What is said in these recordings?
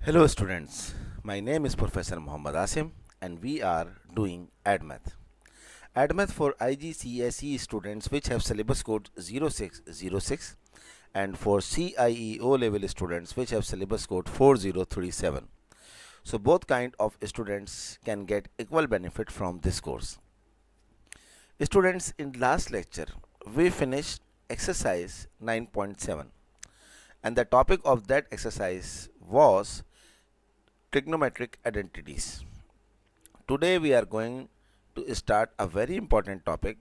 Hello students, my name is Professor Muhammad Asim and we are doing ADMath. ADMath for IGCSE students which have syllabus code 0606 and for CIE O level students which have syllabus code 4037. So both kind of students can get equal benefit from this course. Students, in last lecture we finished exercise 9.7 and the topic of that exercise was trigonometric identities. Today we are going to start a very important topic,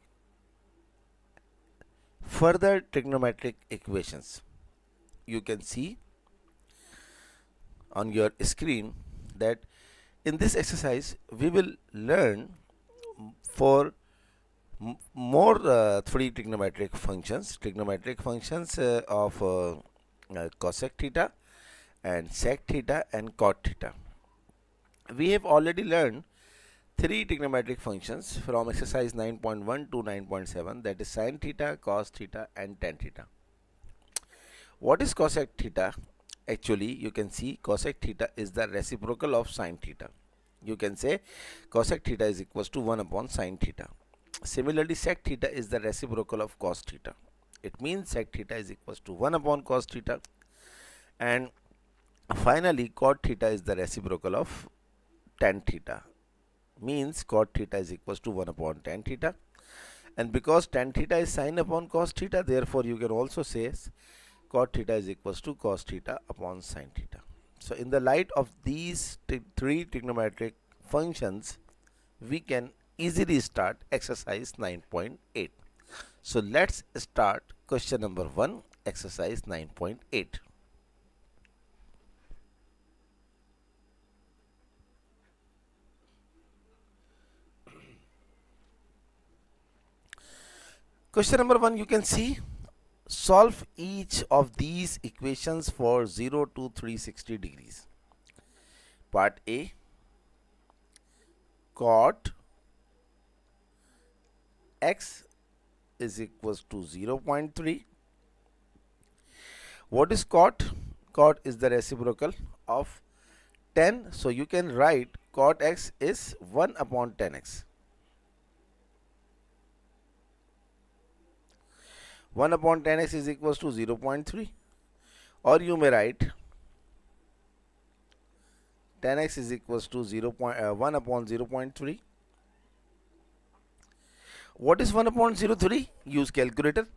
further trigonometric equations. You can see on your screen that in this exercise we will learn for more three trigonometric functions of cosec theta and sec theta and cot theta. We have already learned three trigonometric functions from exercise 9.1 to 9.7, that is sin theta, cos theta and tan theta. What is cosec theta? Actually, you can see cosec theta is the reciprocal of sin theta. You can say cosec theta is equals to 1 upon sin theta. Similarly, sec theta is the reciprocal of cos theta. It means sec theta is equals to 1 upon cos theta. And finally, cot theta is the reciprocal of tan theta. Means cot theta is equals to 1 upon tan theta, and because tan theta is sine upon cos theta, therefore you can also say cot theta is equals to cos theta upon sine theta. So in the light of these three trigonometric functions, we can easily start exercise 9.8. So let's start question number 1, exercise 9.8. Question number 1, you can see, solve each of these equations for 0 to 360 degrees. Part A, cot x is equals to 0.3. What is cot? Cot is the reciprocal of tan, so you can write cot x is 1 upon tan x. 1 upon tan x is equals to 0.3, or you may write tan x is equals to 1 upon 0.3. What is 1 upon 0.3? Use calculator.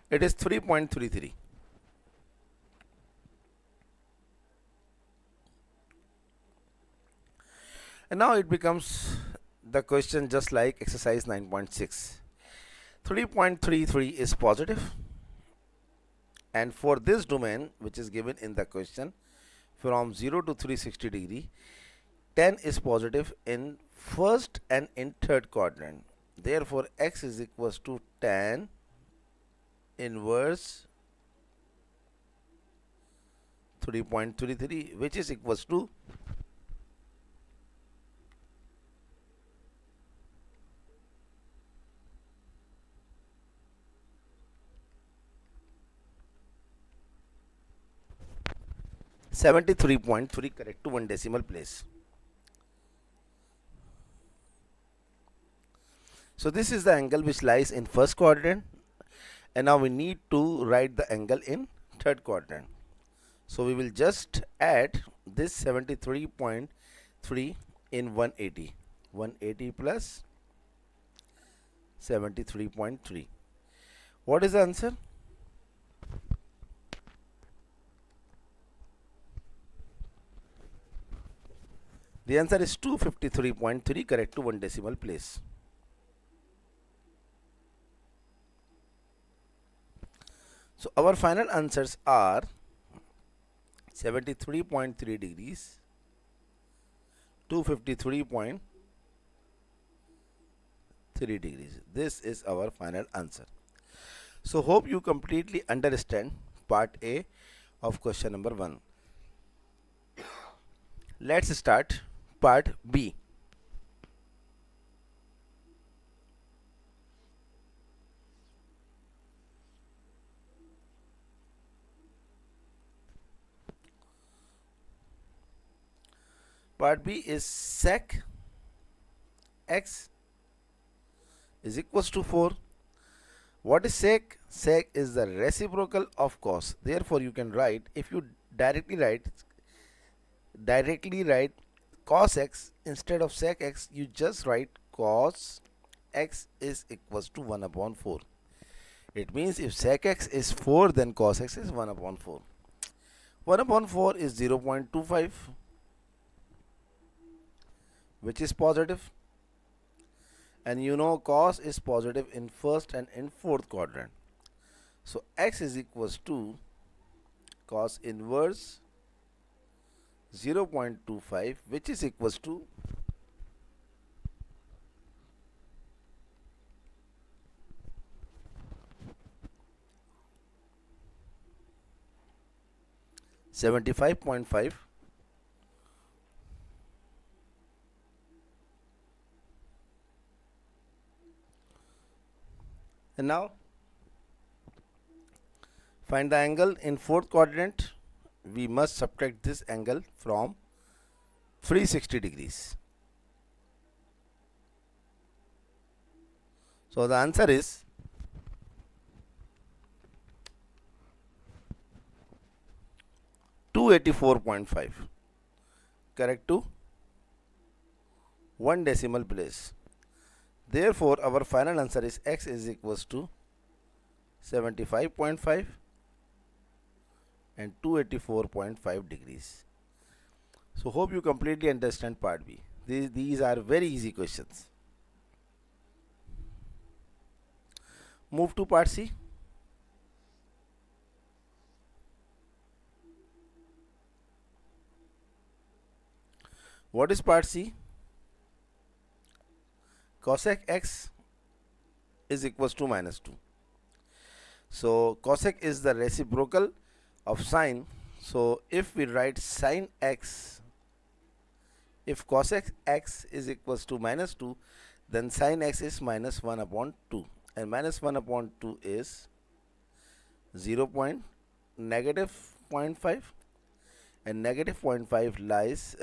It is 3.33. And now it becomes the question just like exercise 9.6. 3.33 is positive, and for this domain which is given in the question from 0 to 360 degree, tan is positive in first and in third quadrant. Therefore x is equals to tan inverse 3.33, which is equals to 73.3, correct to one decimal place. So this is the angle which lies in first quadrant, and now we need to write the angle in third quadrant. So we will just add this 73.3 in 180. 180 plus 73.3. What is the answer? The answer is 253.3, correct to one decimal place. So our final answers are 73.3 degrees, 253.3 degrees. This is our final answer. So hope you completely understand part A of question number 1. Let's start part B. Part B is sec x is equals to 4. What is sec? Sec is the reciprocal of cos. Therefore, you can write, if you directly write cos x instead of sec x, you just write cos x is equals to 1 upon 4. It means if sec x is 4, then cos x is 1 upon 4. 1 upon 4 is 0.25, which is positive. And you know cos is positive in first and in fourth quadrant. So x is equals to cos inverse 0.25, which is equals to 75.5. And now find the angle in fourth quadrant. We must subtract this angle from 360 degrees. So the answer is 284.5. Correct to 1 decimal place. Therefore, our final answer is x is equals to 75.5 and 284.5 degrees. So hope you completely understand part B. These are very easy questions. Move to part C. What is part C? Cosec x is equals to minus 2. So cosec is the reciprocal of sine. So if we write sine x, if cosec x is equals to minus 2, then sine x is minus 1 upon 2. And minus 1 upon 2 is negative 0.5. And negative 0.5 lies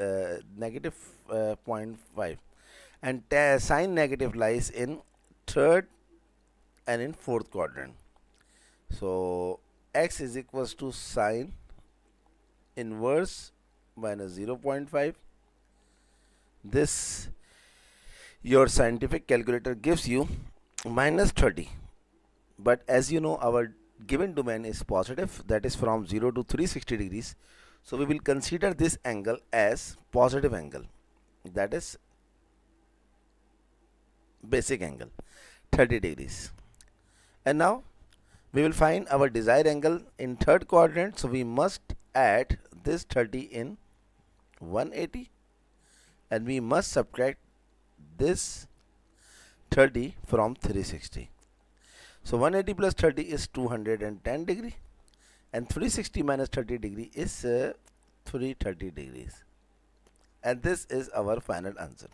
negative 0.5, and sine negative lies in third and in fourth quadrant. So x is equals to sine inverse minus 0.5. This your scientific calculator gives you minus 30, but as you know, our given domain is positive, that is from 0 to 360 degrees. So we will consider this angle as positive angle, that is basic angle, 30 degrees. And now we will find our desired angle in third quadrant. So we must add this 30 in 180, and we must subtract this 30 from 360. So 180 plus 30 is 210 degree, and 360 minus 30 degree is 330 degrees, and this is our final answer.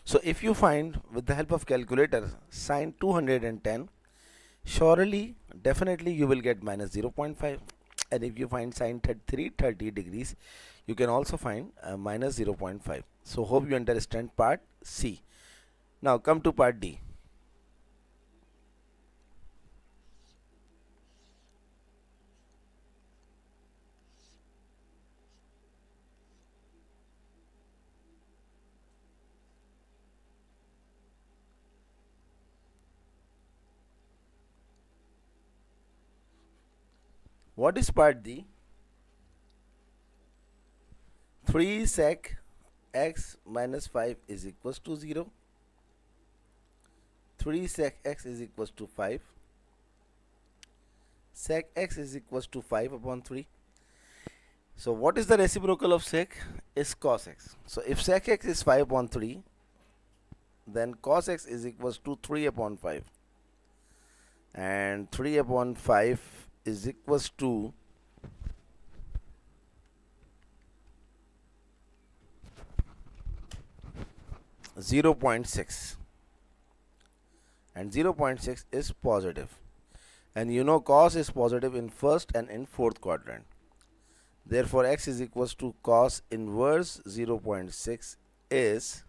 So if you find with the help of calculator sine 210, surely definitely you will get minus 0.5, and if you find sine 330 degrees, you can also find minus 0.5. So hope you understand part C. Now come to part D. What is part D? 3 sec x minus 5 is equals to 0. 3 sec x is equals to 5. Sec x is equals to 5 upon 3. So what is the reciprocal of sec? Is cos x. So if sec x is 5 upon 3, then cos x is equals to 3 upon 5. And 3 upon 5 is equals to 0.6, and 0.6 is positive, and you know cos is positive in first and in fourth quadrant. Therefore, x is equals to cos inverse 0.6 is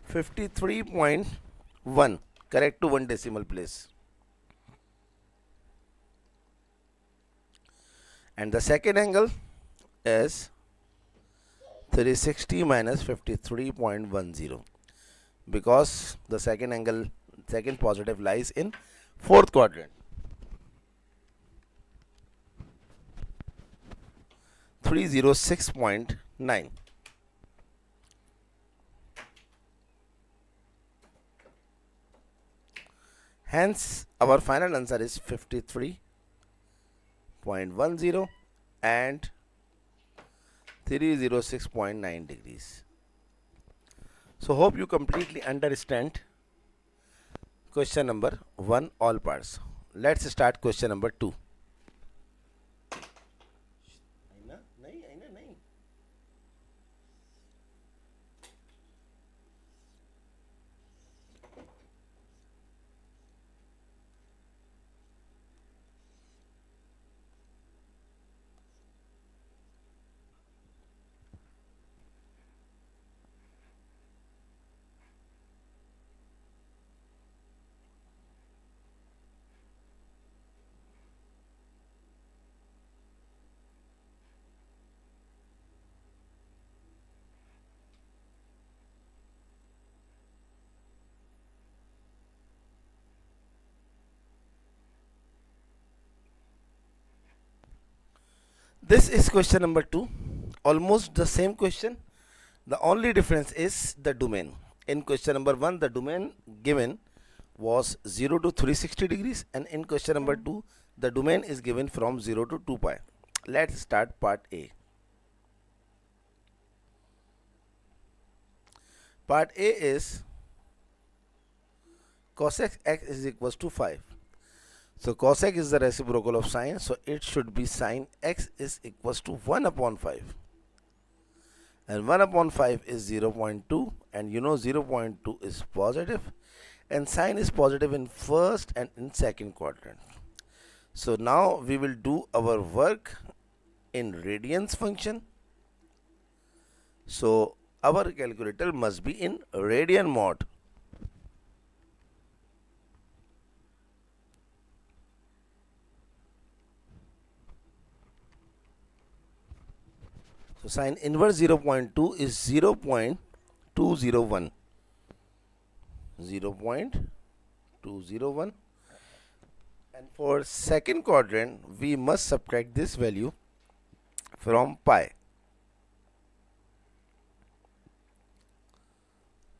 53.1, correct to one decimal place. And the second angle is 360 minus 53.10, because the second positive lies in fourth quadrant. 306.9. Hence, our final answer is 53.10 and 306.9 degrees. So, hope you completely understand question number 1 all parts. Let's start question number 2. This is question number 2. Almost the same question. The only difference is the domain. In question number 1, the domain given was 0 to 360 degrees, and in question number 2, the domain is given from 0 to 2 pi. Let's start part A. Part A is cosec x is equals to 5. So cosec is the reciprocal of sine, so it should be sine x is equals to 1 upon 5. And 1 upon 5 is 0.2, and you know 0.2 is positive, and sine is positive in first and in second quadrant. So now we will do our work in radians function. So our calculator must be in radian mode. So sine inverse 0.2 is 0.201. 0.201. And for second quadrant, we must subtract this value from pi.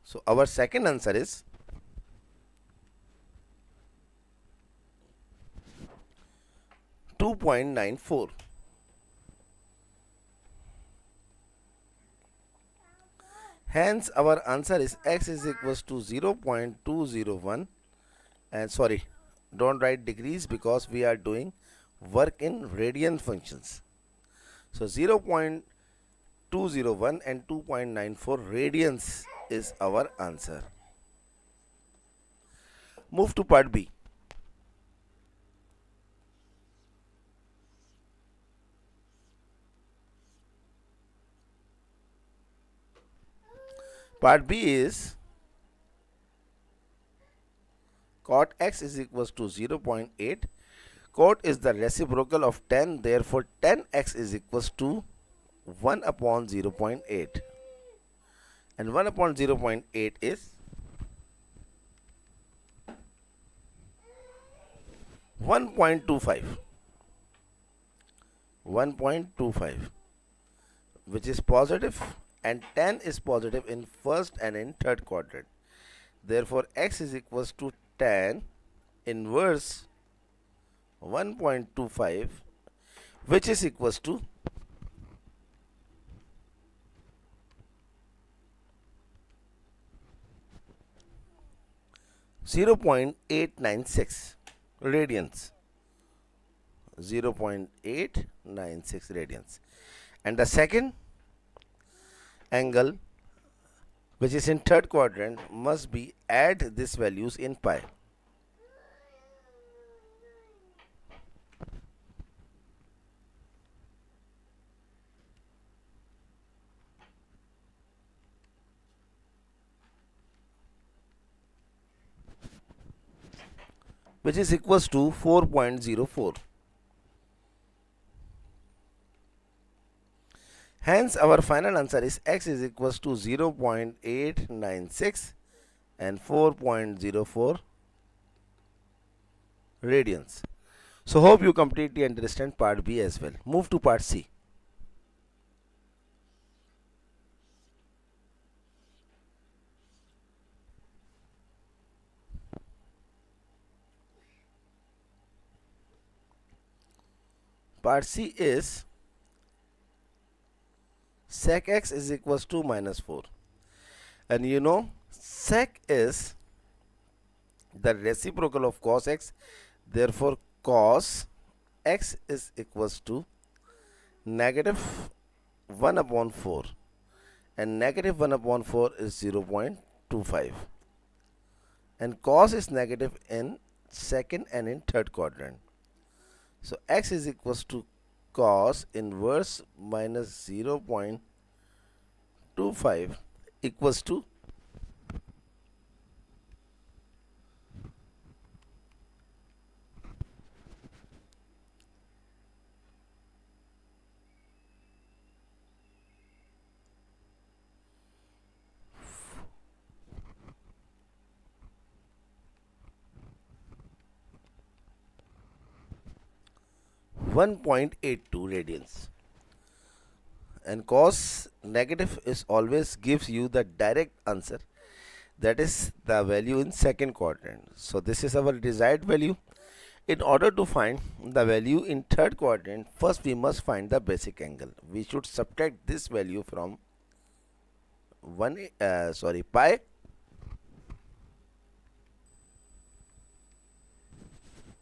So our second answer is 2.94. Hence, our answer is x is equals to 0.201, and sorry, don't write degrees because we are doing work in radian functions. So 0.201 and 2.94 radians is our answer. Move to part B. Part B is cot x is equals to 0.8. Cot is the reciprocal of tan, therefore tan x is equals to 1 upon 0.8. And 1 upon 0.8 is 1.25. 1.25, which is positive, and tan is positive in first and in third quadrant. Therefore, x is equals to tan inverse 1.25, which is equals to 0.896 radians. 0.896 radians. And the second angle, which is in third quadrant, must be add these values in pi. which is equals to 4.04. Hence, our final answer is x is equals to 0.896 and 4.04 radians. So, hope you completely understand part B as well. Move to part C. Part C is sec x is equals to minus 4. And you know, sec is the reciprocal of cos x. Therefore, cos x is equals to negative 1 upon 4. And negative 1 upon 4 is 0.25. And cos is negative in second and in third quadrant. So x is equals to cos inverse minus 0.25 equals to 1.82 radians. And cos negative is always gives you the direct answer, that is the value in second quadrant. So this is our desired value. In order to find the value in third quadrant, first we must find the basic angle. We should subtract this value from pi,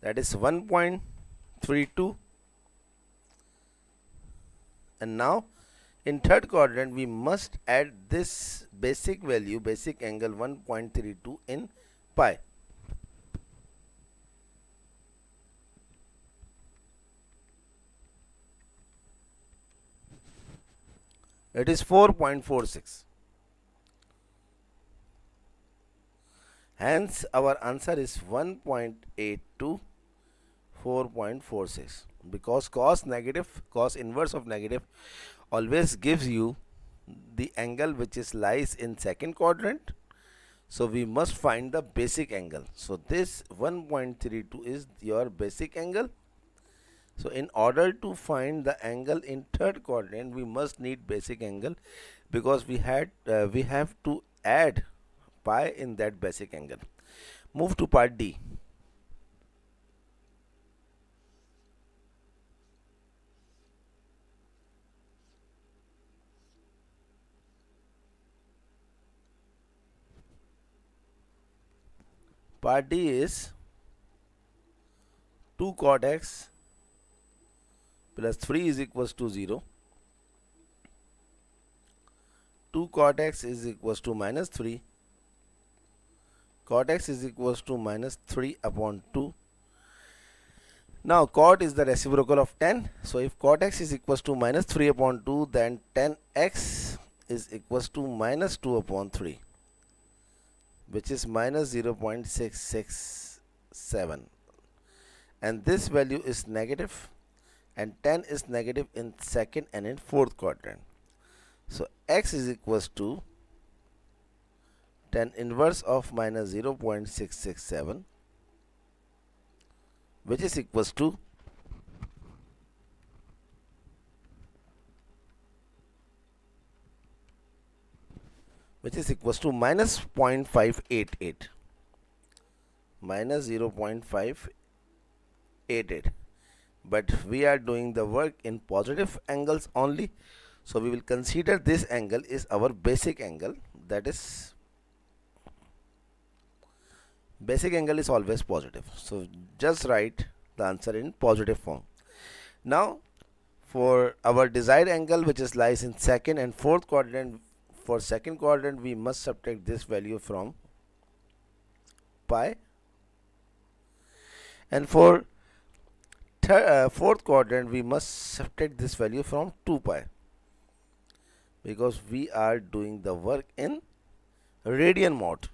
that is 1.32. And now in third quadrant we must add this basic value, basic angle 1.32 in pi. It is 4.46. Hence our answer is 1.82 4.46, because cos inverse of negative always gives you the angle which is lies in second quadrant. So we must find the basic angle. So this 1.32 is your basic angle. So in order to find the angle in third quadrant, we must need basic angle, because we have to add pi in that basic angle. Move to part D. Part D is 2 cot x plus 3 is equals to 0. 2 cot x is equals to minus 3. Cot x is equals to minus 3 upon 2. Now cot is the reciprocal of tan. So if cot x is equals to minus 3 upon 2, then tan x is equals to minus 2 upon 3, which is minus 0.667. And this value is negative, and tan is negative in second and in fourth quadrant. So x is equals to tan inverse of minus 0.667, which is equals to minus 0.588, minus 0.588. But we are doing the work in positive angles only, so we will consider this angle is our basic angle. That is, basic angle is always positive, so just write the answer in positive form. Now for our desired angle, which is lies in second and fourth quadrant, for second quadrant we must subtract this value from pi, and for fourth quadrant we must subtract this value from 2 pi, because we are doing the work in radian mode.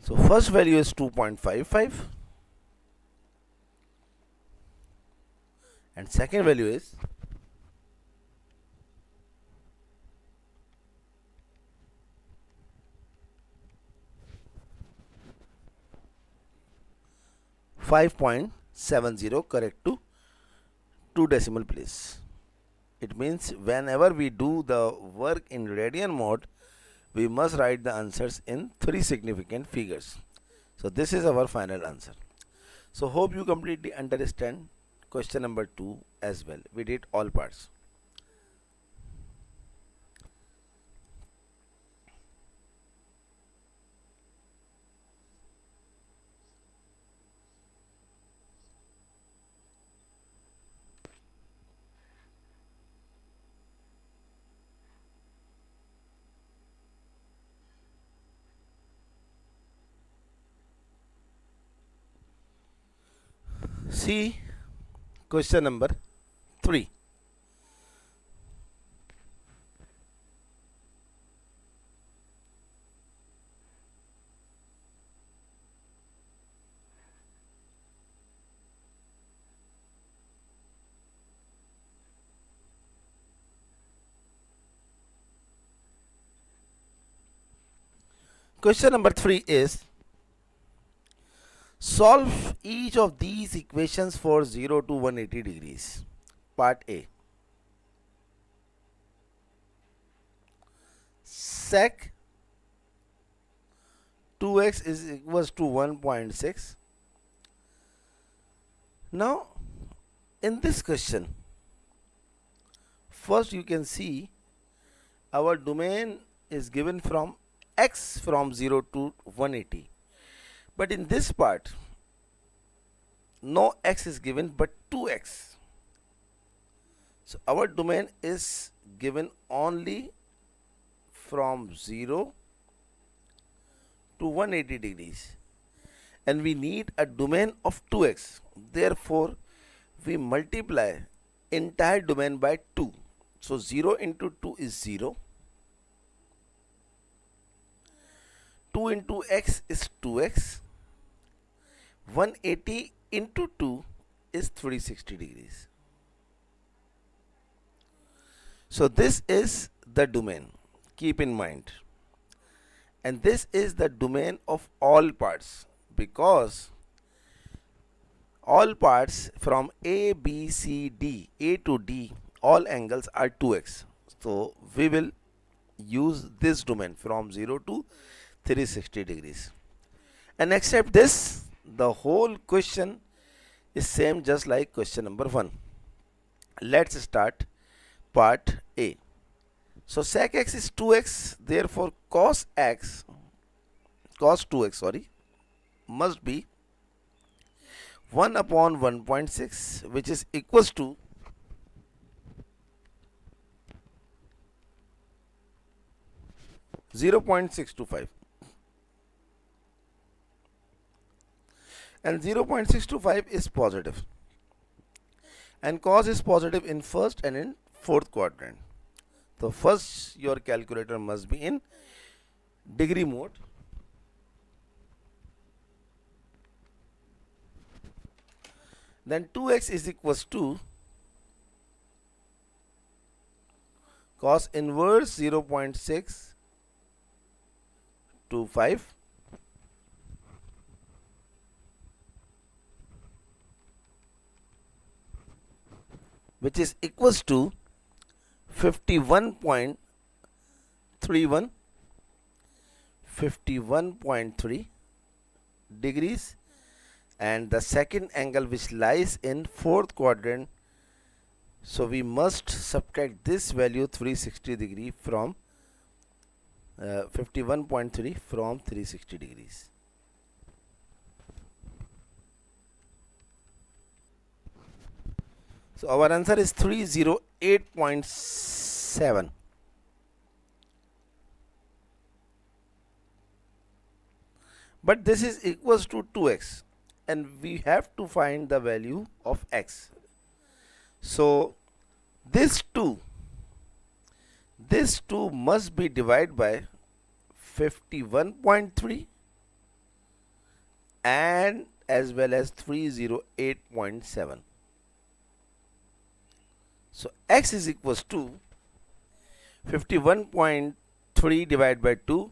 So first value is 2.55 and second value is 5.70, correct to 2 decimal place. It means whenever we do the work in radian mode, we must write the answers in 3 significant figures. So this is our final answer. So hope you completely understand question number 2 as well. We did all parts. See question number 3. Question number 3 is solve each of these equations for 0 to 180 degrees. Part A. Sec 2x is equals to 1.6. Now in this question, first you can see our domain is given from x from 0 to 180, but in this part no x is given but 2x. So our domain is given only from 0 to 180 degrees and we need a domain of 2x. Therefore we multiply entire domain by 2. So 0 into 2 is 0. 2 into x is 2x. 180 into 2 is 360 degrees. So this is the domain. Keep in mind. And this is the domain of all parts, because all parts from A, B, C, D, A to D, all angles are 2x. So we will use this domain from 0 to 360 degrees. And except this, the whole question is same just like question number 1. Let's start part A. So sec x is 2x, therefore cos 2x must be 1 upon 1.6, which is equals to 0.625, and 0.625 is positive, and cos is positive in first and in fourth quadrant. So first your calculator must be in degree mode. Then 2x is equals to cos inverse 0.625, which is equals to 51.3 degrees, and the second angle which lies in fourth quadrant, so we must subtract this value 360 degree from 51.3 from 360 degrees. So our answer is 308.7. But this is equals to 2x and we have to find the value of x. So this 2 must be divided by 51.3 and as well as 308.7. So x is equals to 51.3 divided by 2.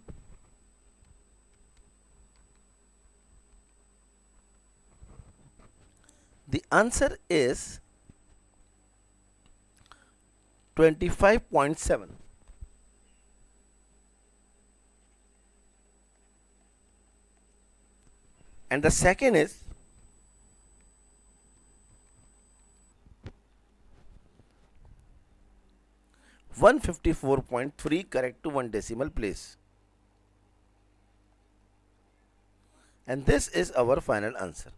The answer is 25.7. And the second is 154.3, correct to one decimal place. And this is our final answer.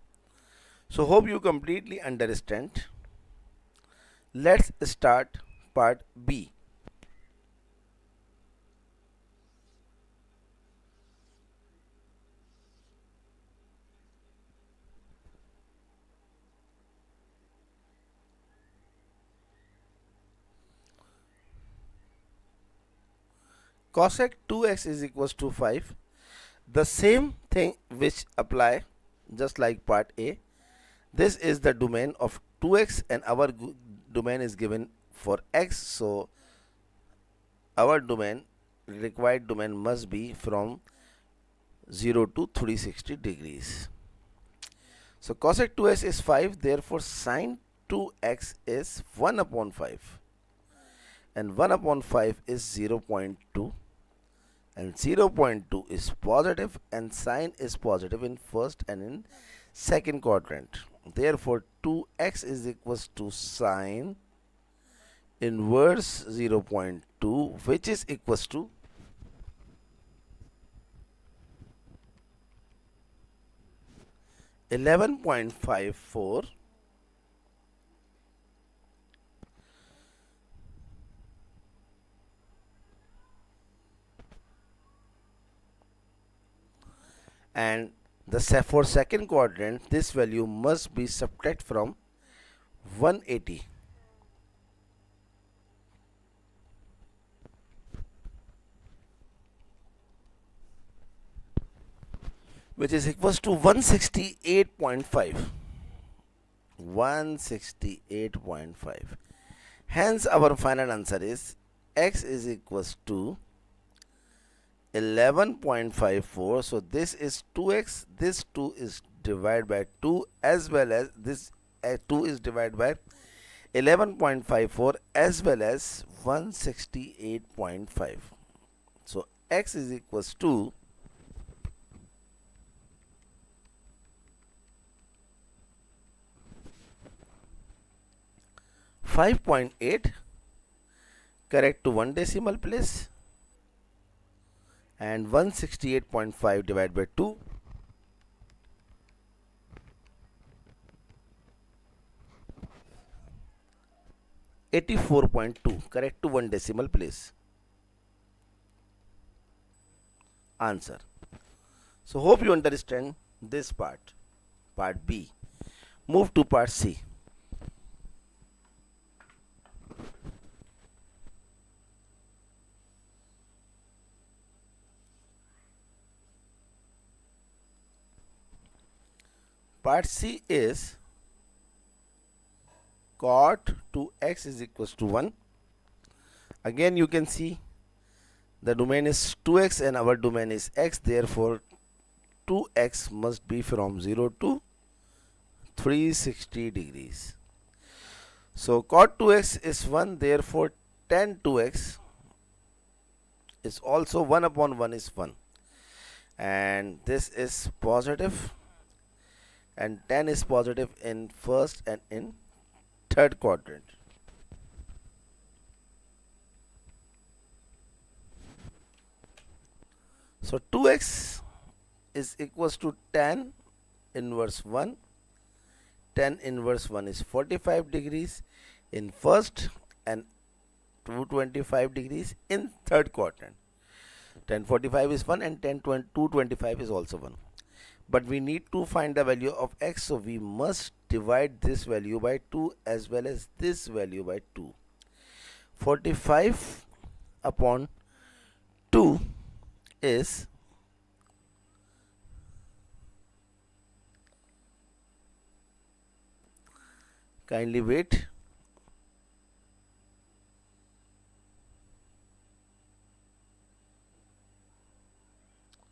So hope you completely understand. Let's start part B. Cosec 2x is equals to 5. The same thing which apply just like part A. This is the domain of 2x and our domain is given for x. So our required domain must be from 0 to 360 degrees. So cosec 2x is 5, therefore sine 2x is 1 upon 5. And 1 upon 5 is 0.2. And 0.2 is positive and sine is positive in first and in second quadrant. Therefore 2x is equals to sine inverse 0.2, which is equals to 11.54 and for second quadrant this value must be subtract from 180, which is equals to 168.5. 168.5. Hence our final answer is x is equals to 11.54. So this is 2x, this 2 is divided by 2 as well as this 2 is divided by 11.54 as well as 168.5. So x is equals to 5.8, correct to one decimal place, and 168.5 divided by 2, 84.2, correct to one decimal place. Answer. So hope you understand this part B. Move to part C. Part C is cot 2x is equals to 1. Again you can see the domain is 2x and our domain is x, therefore 2x must be from 0 to 360 degrees. So cot 2x is 1, therefore tan 2x is also 1 upon 1 is 1, and this is positive, and tan is positive in first and in third quadrant. So 2x is equals to tan inverse 1. Tan inverse 1 is 45 degrees in first and 225 degrees in third quadrant. Tan 45 is 1 and tan 225 is also 1. But we need to find the value of x, so we must divide this value by 2 as well as this value by 2. 45 upon 2 is Kindly wait.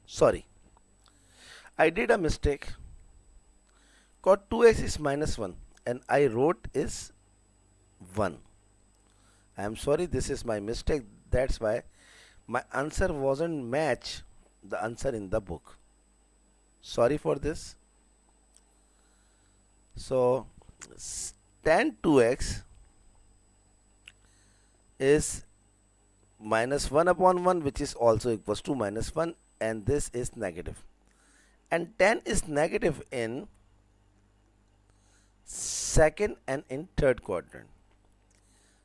Sorry, I did a mistake. Cot 2x is minus 1 and I wrote is 1. I am sorry, this is my mistake. That's why my answer wasn't match the answer in the book. Sorry for this. So tan 2x is minus 1 upon 1, which is also equals to minus 1, and this is negative. And tan is negative in second and in third quadrant.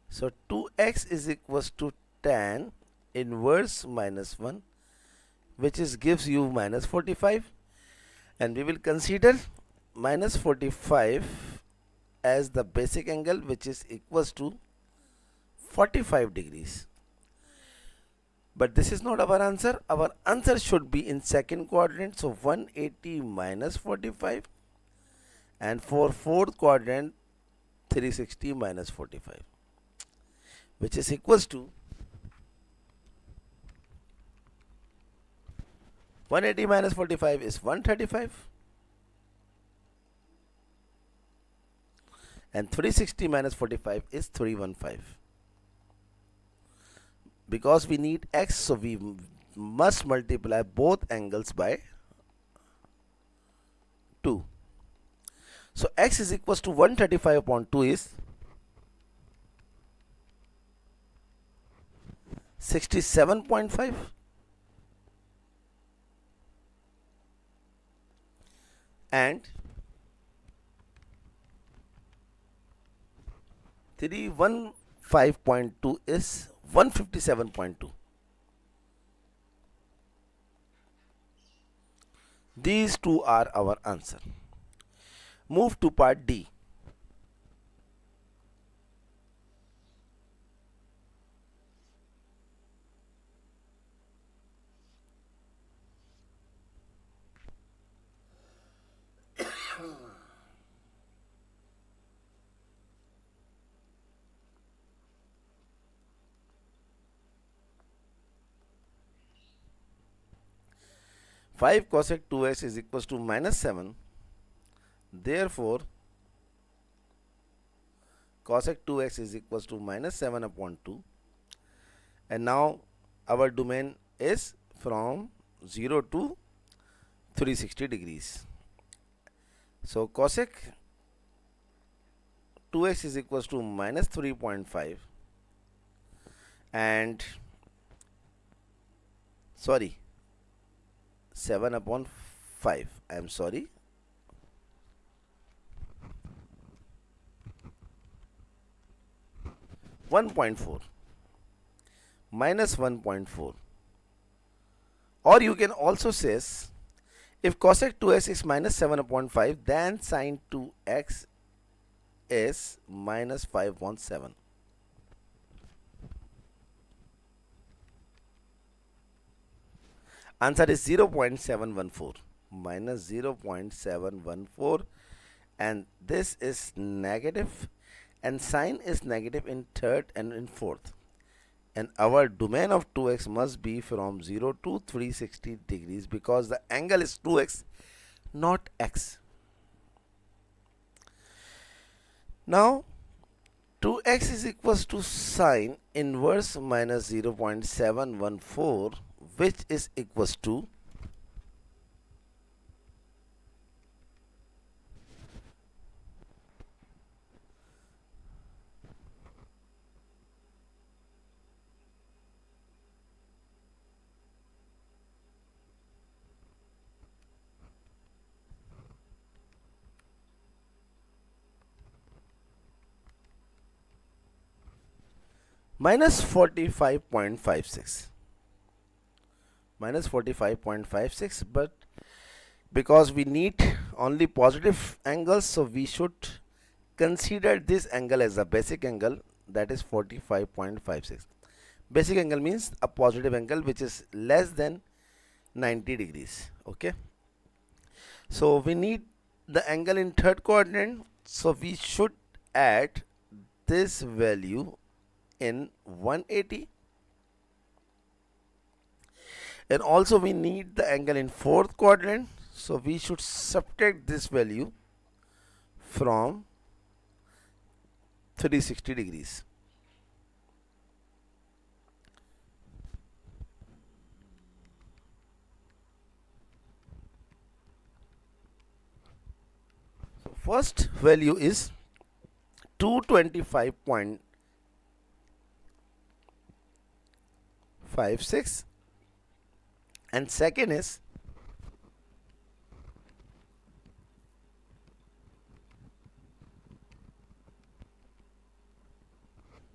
So 2x is equals to tan inverse minus 1, which is gives you minus 45, and we will consider minus 45 as the basic angle, which is equals to 45 degrees. But this is not our answer. Our answer should be in second quadrant. So 180 minus 45, and for fourth quadrant 360 minus 45, which is equals to 180 minus 45 is 135, and 360 minus 45 is 315. Because we need x, so we must multiply both angles by 2. So x is equals to 135 upon 2 is 67.5, and 315.2 is 157.2. These two are our answer. Move to part D. Five cosec 2x is equals to minus 7. Therefore, cosec 2x is equals to minus 7 upon 2. And now our domain is from 0 to 360 degrees. So cosec 2x is equals to minus 3.5, and 7 upon 5. I am sorry. (1.4) minus 1.4. Or you can also say, if cosec 2x is minus 7 upon 5, then sin 2x is minus 5 upon 7. Answer is 0.714 minus 0.714, and this is negative, and sine is negative in third and in fourth, and our domain of 2x must be from 0 to 360 degrees because the angle is 2x, not x. Now 2x is equals to sine inverse minus 0.714, which is equals to minus 45.56. Minus 45.56, but because we need only positive angles, so we should consider this angle as a basic angle, that is 45.56. Basic angle means a positive angle which is less than 90 degrees. Okay, so we need the angle in third quadrant, so we should add this value in 180, and also we need the angle in fourth quadrant, so we should subtract this value from 360 degrees. So first value is 225.56 and second is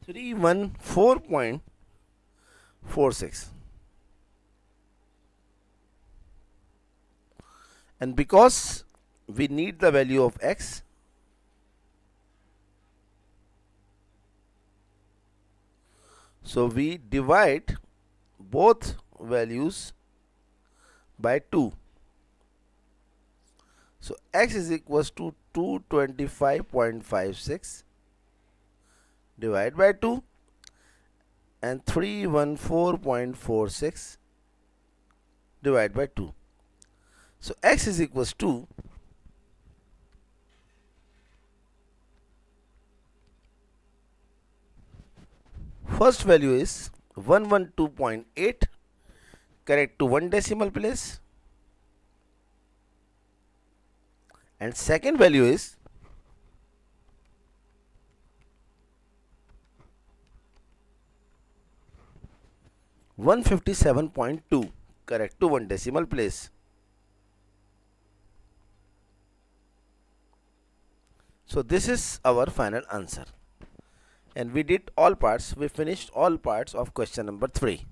314.46, and because we need the value of x, so we divide both values by 2. So x is equals to 225.56 divided by 2 and 314.46 divided by 2. So x is equals to first value is 112.8, correct to one decimal place, and second value is 157.2, correct to one decimal place. So this is our final answer, and we did all parts. We finished all parts of question number 3.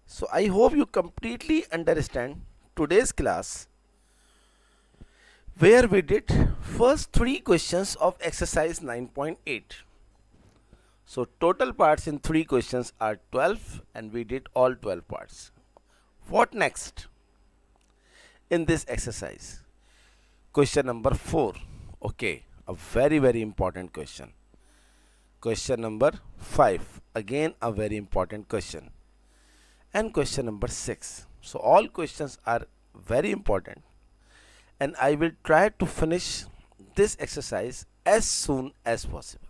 So I hope you completely understand today's class, where we did first 3 questions of exercise 9.8. So total parts in 3 questions are 12, and we did all 12 parts. What next in this exercise? Question number 4. Okay, a very important question. Question number 5, again a very important question. And question number 6. So all questions are very important, and I will try to finish this exercise as soon as possible.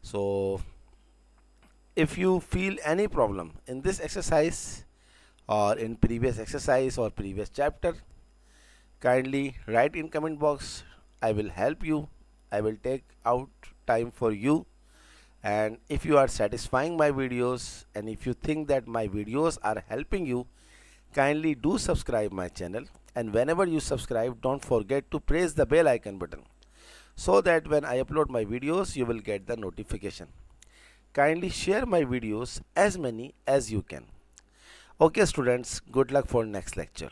So if you feel any problem in this exercise or in previous exercise or previous chapter, kindly write in comment box. I will help you. I will take out time for you. And if you are satisfying my videos, and if you think that my videos are helping you, kindly do subscribe my channel, and whenever you subscribe, don't forget to press the bell icon button, so that when I upload my videos you will get the notification. Kindly share my videos as many as you can. Okay students, good luck for next lecture.